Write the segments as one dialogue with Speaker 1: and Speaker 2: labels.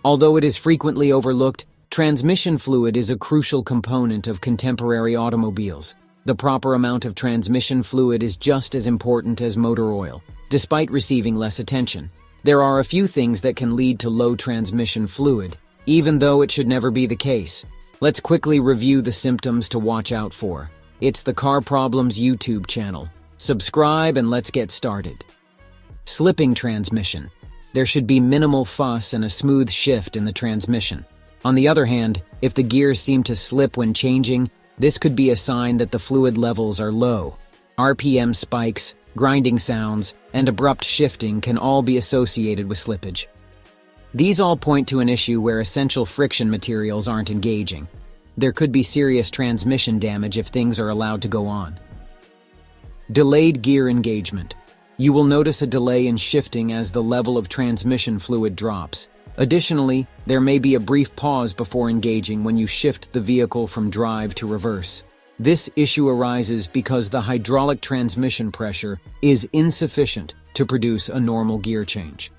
Speaker 1: Although it is frequently overlooked, transmission fluid is a crucial component of contemporary automobiles. The proper amount of transmission fluid is just as important as motor oil, despite receiving less attention. There are a few things that can lead to low transmission fluid, even though it should never be the case. Let's quickly review the symptoms to watch out for. It's the Car Problems YouTube channel. Subscribe and let's get started. Slipping transmission. There should be minimal fuss and a smooth shift in the transmission. On the other hand, if the gears seem to slip when changing, this could be a sign that the fluid levels are low. RPM spikes, grinding sounds, and abrupt shifting can all be associated with slippage. These all point to an issue where essential friction materials aren't engaging. There could be serious transmission damage if things are allowed to go on. Delayed gear engagement. You will notice a delay in shifting as the level of transmission fluid drops. Additionally, there may be a brief pause before engaging when you shift the vehicle from drive to reverse. This issue arises because the hydraulic transmission pressure is insufficient to produce a normal gear change.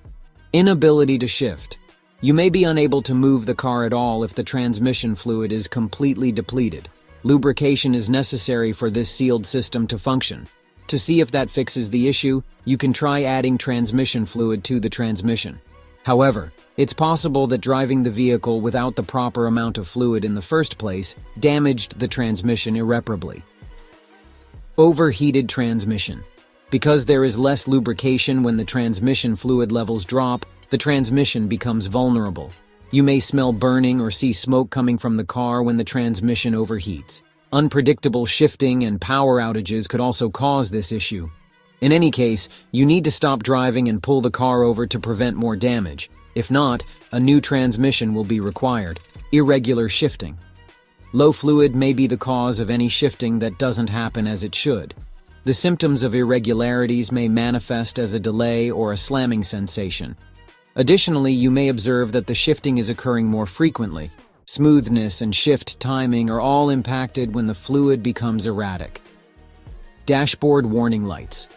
Speaker 1: Inability to shift. You may be unable to move the car at all if the transmission fluid is completely depleted. Lubrication is necessary for this sealed system to function. To see if that fixes the issue, you can try adding transmission fluid to the transmission. However, it's possible that driving the vehicle without the proper amount of fluid in the first place damaged the transmission irreparably. Overheated transmission. Because there is less lubrication when the transmission fluid levels drop, the transmission becomes vulnerable. You may smell burning or see smoke coming from the car when the transmission overheats. Unpredictable shifting and power outages could also cause this issue. In any case, you need to stop driving and pull the car over to prevent more damage. If not, a new transmission will be required. Irregular shifting. Low fluid may be the cause of any shifting that doesn't happen as it should. The symptoms of irregularities may manifest as a delay or a slamming sensation. Additionally, you may observe that the shifting is occurring more frequently. Smoothness and shift timing are all impacted when the fluid becomes erratic. Dashboard warning lights.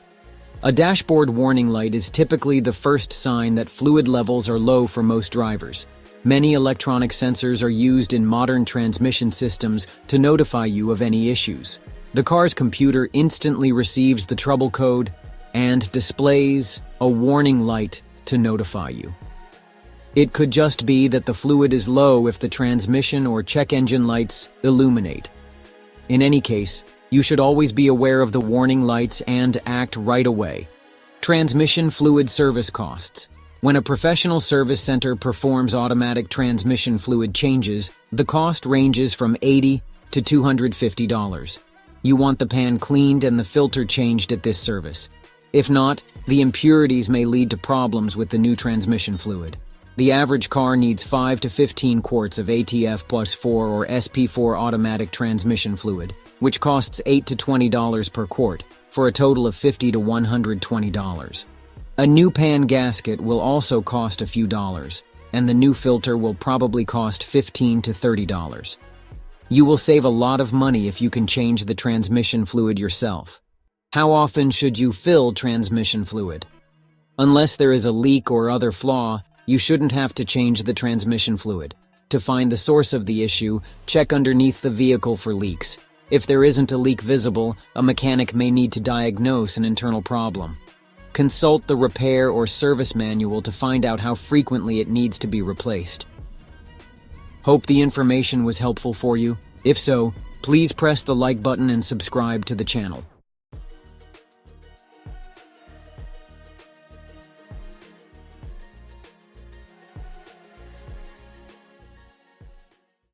Speaker 1: A dashboard warning light is typically the first sign that fluid levels are low for most drivers. Many electronic sensors are used in modern transmission systems to notify you of any issues. The car's computer instantly receives the trouble code and displays a warning light to notify you. It could just be that the fluid is low if the transmission or check engine lights illuminate. In any case, you should always be aware of the warning lights and act right away. Transmission fluid service costs. When a professional service center performs automatic transmission fluid changes, the cost ranges from $80 to $250. You want the pan cleaned and the filter changed at this service. If not, the impurities may lead to problems with the new transmission fluid. The average car needs 5 to 15 quarts of ATF plus 4 or SP4 automatic transmission fluid, which costs $8 to $20 per quart, for a total of $50 to $120. A new pan gasket will also cost a few dollars, and the new filter will probably cost $15 to $30. You will save a lot of money if you can change the transmission fluid yourself. How often should you fill transmission fluid? Unless there is a leak or other flaw, you shouldn't have to change the transmission fluid. To find the source of the issue, check underneath the vehicle for leaks. If there isn't a leak visible, a mechanic may need to diagnose an internal problem. Consult the repair or service manual to find out how frequently it needs to be replaced. Hope the information was helpful for you. If so, please press the like button and subscribe to the channel.